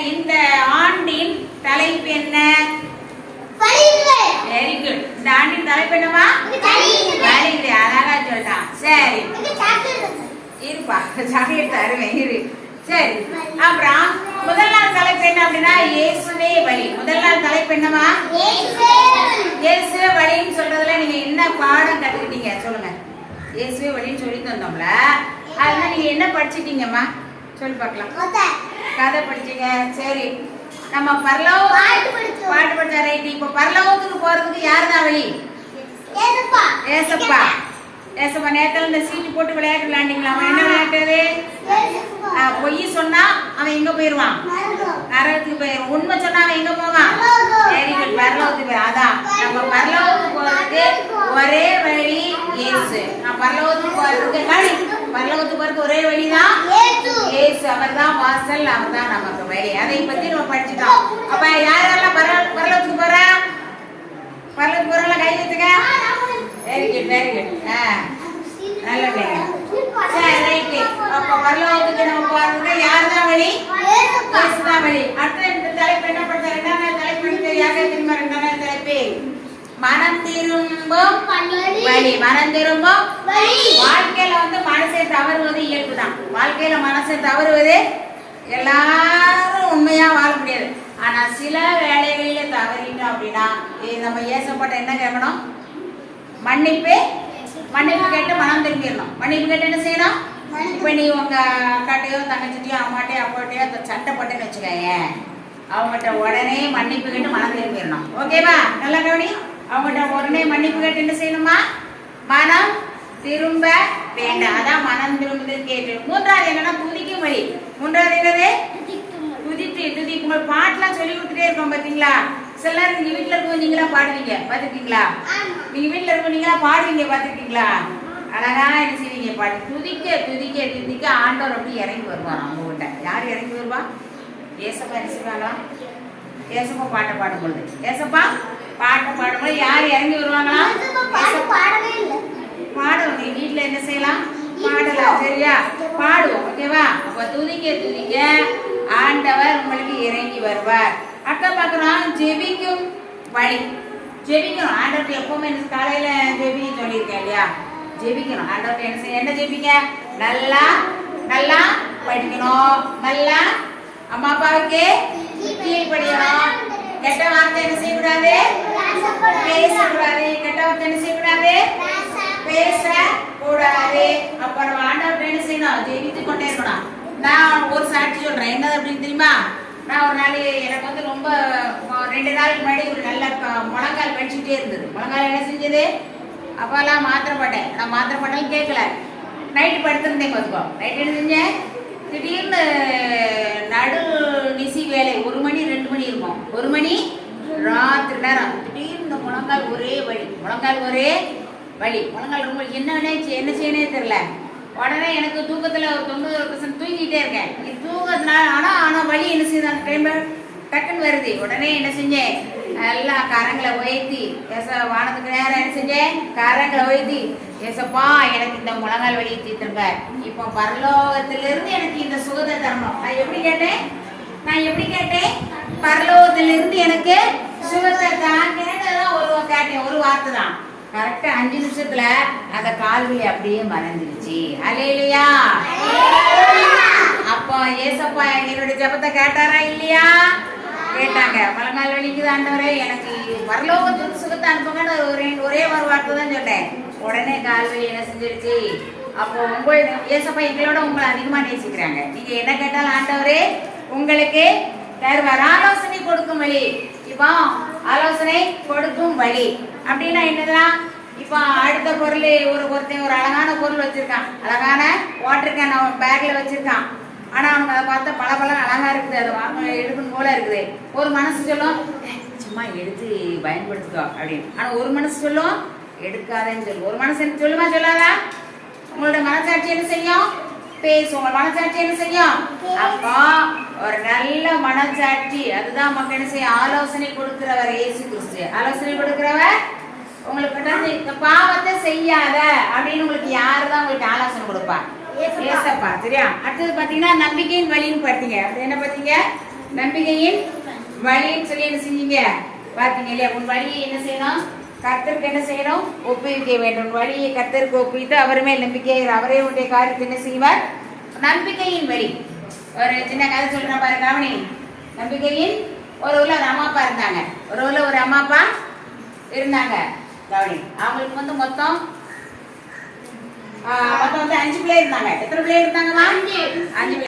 இந்த ஆண்டின் தலைப்பு என்ன? Very good. இந்த ஆண்டின் தலைப்பு என்னமா? வழிகள். அழகா சொல்லிட்டான். சரி இருப்பா, சாக்லேட் தருவேன் இரு. சரி, அப்புறம் முதல் நாள் தலைப்பு என்ன அப்படின்னா இயேசுவே வழி. முதல் நாள் தலைப்பு என்னமா? இயேசுவே வழின்னு சொல்றதுல நீங்க என்ன பாடம் கத்துக்கிட்டீங்க சொல்லுங்க. இயேசுவே வழின்னு சொல்லி தந்தோம்ல, அதெல்லாம் நீங்க என்ன படிச்சிட்டீங்கம்மா சொல்லி பார்க்கலாம். கதை படிச்சீங்க. சரி, நம்ம பாட்டு படிச்சா ரைட். இப்போ பரலோகத்துக்கு போறதுக்கு யார் தான் வழி? ஏசப்பா. ஏசப்பா நேரத்தில் இந்த சீட்டு போட்டு விளையாட்டு விளையாண்டிங்களா? அவன் என்ன விளையாட்டுறது? பொய் சொன்னா அவன் எங்க போயிருவான்? நரகத்துக்கு போயிருவான். உண்மை சொன்னா அவன் எங்க போவான்? வெரி குட், பரலோகத்துக்கு போய். அதான் நம்ம பரலோகத்துக்கு போறதுக்கு ஒரே வழி இயேசு. நான் பரலோகத்துக்கு போறதுக்கு பரலோகத்துக்கு போறதுக்கு ஒரே வழிதான் இயேசு. அவர் தான் வாசல், அவர் தான் நமக்கு வழி. அதை பத்தி நம்ம படிச்சுட்டோம். அப்ப யாரெல்லாம் பரலோகத்துக்கு போறா? பரலோகத்துக்கு போறவங்க கை வச்சுக்க. Very good, very good. நல்ல பிள்ளைங்க. சரி ரைட். அப்ப பரலோகத்துக்கு நம்ம போறதுக்கு யார் தான் வழி? இயேசு தான் வழி. அடுத்த இந்த தலைப்பு என்ன பண்ற? ரெண்டாவது தலைப்பு யாரே தெரியுமா? ரெண்டாவது தலைப்பு மனம் திரும்பும் வழி. மனம் திரும்பும் வாழ்க்கையில மனசை தவறுவது இயல்புதான். வாழ்க்கையில மனசை தவறுவது எல்லாரும் உண்மையா வாழ முடியாது. ஆனா சில வேலைகளில தவறிட்டோம் அப்படின்னா நம்ம ஏசப்பட்ட என்ன கேட்கணும்? மன்னிப்பு கேட்டு மனம் திரும்பிடணும். மன்னிப்பு கேட்டு என்ன செய்யணும்? இப்ப நீ உங்க அக்காட்டையோ தங்கச்சிட்டையோ அம்மாட்டையோ அப்பாட்டையோ சட்டை பட்டுன்னு வச்சுக்கோங்க, அவங்ககிட்ட உடனே மன்னிப்பு கேட்டு மனம் திரும்பிடணும். ஓகேவா? நல்லா கவனி. அவங்ககிட்ட உடனே மன்னிப்பு கேட்டு என்ன செய்யணுமா? மனம் திரும்ப வேண்டாம். அதான் மனம் திரும்புது கேட்டு. மூன்றாவது என்னன்னா துதிக்கும் வழி. மூன்றாவது என்னது? துதி. உங்களுக்கு பாட்டுலாம் சொல்லி கொடுத்துட்டே இருக்கோம் பாத்தீங்களா? சில நீங்க வீட்டுல இருக்கும் நீங்களா பாடுவீங்க பாத்துருக்கீங்களா? நீங்க வீட்டுல இருக்கும் நீங்களா பாடுவீங்க பாத்துருக்கீங்களா? அழகா என்ன செய்வீங்க? பாடு. துதிக்க ஆண்டவர் அப்படி இறங்கி வருவார் அவங்க கிட்ட. யார் இறங்கி வருவா? ஏசப்பா என்ன செய்வாங்களா? ஏசப்பா பாட்டை பாடும்பொழுது, ஏசப்பா பாட்டை பாடும்போது யார் இறங்கி வருவாங்களா? பாடுவோம். நீ வீட்டுல என்ன செய்யலாம்? பாடலாம். சரியா? பாடுவோம். ஓகேவா? அப்ப துதிக்க ஆண்டவர் உங்களுக்கு இறங்கி வருவார். அக்கா பாக்குறோம் ஜெபிக்கும் வழி. ஜெபிக்கணும். ஆண்டவர்கிட்ட எப்பவுமே காலையில ஜெபி சொல்லியிருக்கேன் இல்லையா? ஜெபிக்கணும். ஆண்டவர்கிட்ட என்ன ஜெபிக்க? நல்லா படிக்கணும். நல்லா அம்மா அப்பாவுக்கு கீழ்படியணும். கெட்ட வார்த்தை என்ன செய்யக்கூடாது? பேசக்கூடாது. கெட்ட வார்த்தை என்ன செய்யக்கூடாது? பேசக்கூடாது. அப்ப நம்ம ஆண்டவர்கிட்ட என்ன செய்யணும்? ஜெபித்து கொண்டே இருக்கணும். நான் ஒரு சாட்சி சொல்றேன். என்னது அப்படின்னு தெரியுமா? நான் ஒரு நாள் எனக்கு ரொம்ப 2 நாளுக்கு முன்னாடி ஒரு நல்ல முழங்கால் படிச்சுட்டே இருந்தது. முழங்கால் என்ன செஞ்சது? அப்பெல்லாம் மாத்திரை போட்டேன். நான் மாத்திரை போட்டாலும் கேட்கல. நைட்டு படுத்திருந்தேன். பார்த்துக்கோ. நைட்டு என்ன செஞ்சேன்? திடீர்னு நடு நிசி வேலை 1 மணி 2 மணி இருக்கும். 1 மணி ராத்திரி நேரம் திடீர்னு முழங்கால் ஒரே வலி. முழங்கால் ரொம்ப என்ன செய்யனே தெரியல. உடனே எனக்கு தூக்கத்துல ஒரு 90% தூங்கிட்டே இருக்கேன். இது தூக்கத்தினால ஆனா வலி என்ன செய்யுது? அந்த டைம் டக்குன்னு வருது. உடனே என்ன செஞ்சேன்? எல்லாம் கரங்களை உயர்த்தி வானத்துக்கு நேரம் என்ன செஞ்சேன்? கரங்களை உயர்த்தி ஏசப்பா எனக்கு இந்த முழங்கால் வலியை தீர்த்துருங்க. இப்போ பரலோகத்திலிருந்து எனக்கு இந்த சுகத்தை தரணும். நான் எப்படி கேட்டேன்? பரலோகத்திலிருந்து எனக்கு சுகத்தை தான் கேட்டதான் ஒரு வார்த்தை தான். கரெக்டா 5 நிமிஷத்துல அந்த கால்வலி அப்படியே மறைஞ்சிருச்சு. அல்லேலூயா. அப்போ ஏசப்பா என்னோட ஜெபத்தை கேட்டாரா இல்லையா? கேட்டாங்க. முழங்கால் வலிக்குது ஆண்டவரே, எனக்கு பரலோகத்துக்கு சுகத்தை அனுப்புங்கன்னு ஒரே ஒரு வார்த்தை தான் சொன்னேன். உடனே கால்வலி என்ன செஞ்சிருச்சு? அப்போ ஏசப்பா எங்களோட உங்களை அதிகமா நேசிக்கிறாங்க. நீங்க என்ன கேட்டாலும் ஆண்டவரே உங்களுக்கு தருவார். ஆலோசனை கொடுக்கும் வழி. இப்போ ஆலோசனை கொடுக்கும் வழி அப்படின்னா என்னதான்? இப்போ அடுத்த பொருள் ஒருத்தன் ஒரு அழகான பொருள் வச்சிருக்கான். அழகான வாட்டர் கேன் அவன் பேக்ல வச்சிருக்கான். ஆனா அவனுக்கு அதை பார்த்தா பல அழகா இருக்குது. அதை வாங்க எடுக்கணும் போல இருக்குது. ஒரு மனசு சொல்லும் சும்மா எடுத்து பயன்படுத்திக்கோ அப்படின்னு. ஆனா ஒரு மனசு சொல்லும் எடுக்காதேன்னு சொல்லும். ஒரு மனசு என்ன சொல்லுமா சொல்லாதா? உங்களோட மனசாட்சி என்ன செய்யும்? பேசும். உங்க மனசாட்சி என்ன செய்யும்? அப்போ ஒரு நல்ல மனசாட்சி அதுதான் மக்கள் என்ன செய்யும்? ஆலோசனை கொடுக்கிறவர் இயேசு கிறிஸ்து. ஆலோசனை கொடுக்கிறவர் உங்களுக்கு இந்த பாவத்தை செய்யாத அப்படின்னு உங்களுக்கு யாருதான் உங்களுக்கு ஆலோசனை கொடுப்பா? ஏசப்பா. சரியா? அடுத்தது பாத்தீங்கன்னா நம்பிக்கையின் வழின்னு பார்த்தீங்க. அது என்ன பார்த்தீங்க? நம்பிக்கையின் வழின்னு சொல்லி என்ன செஞ்சீங்க பார்த்தீங்க இல்லையா? உன் வழியை என்ன செய்யணும்? கர்த்தருக்கு என்ன செய்யணும்? ஒப்புவிக்க வேண்டும். வழியை கர்த்தருக்கு ஒப்புவித்து அவர் மேல் நம்பிக்கை, அவரே உடைய காரியத்தை என்ன செய்வார்? நம்பிக்கையின் வழி. ஒரு சின்ன கதை சொல்றேன் பாரு, கவனி. நம்பிக்கையின் ஒரு ஊர்ல ஒரு அம்மா அப்பா இருந்தாங்க. ஒரு ஊர்ல ஒரு அம்மா அப்பா இருந்தாங்க, கவனி. அவங்களுக்கு வந்து மொத்தம் 5 பிள்ளை இருந்தாங்க. எத்தனை பிள்ளை இருந்தாங்கம்மா? 5 பிள்ளை.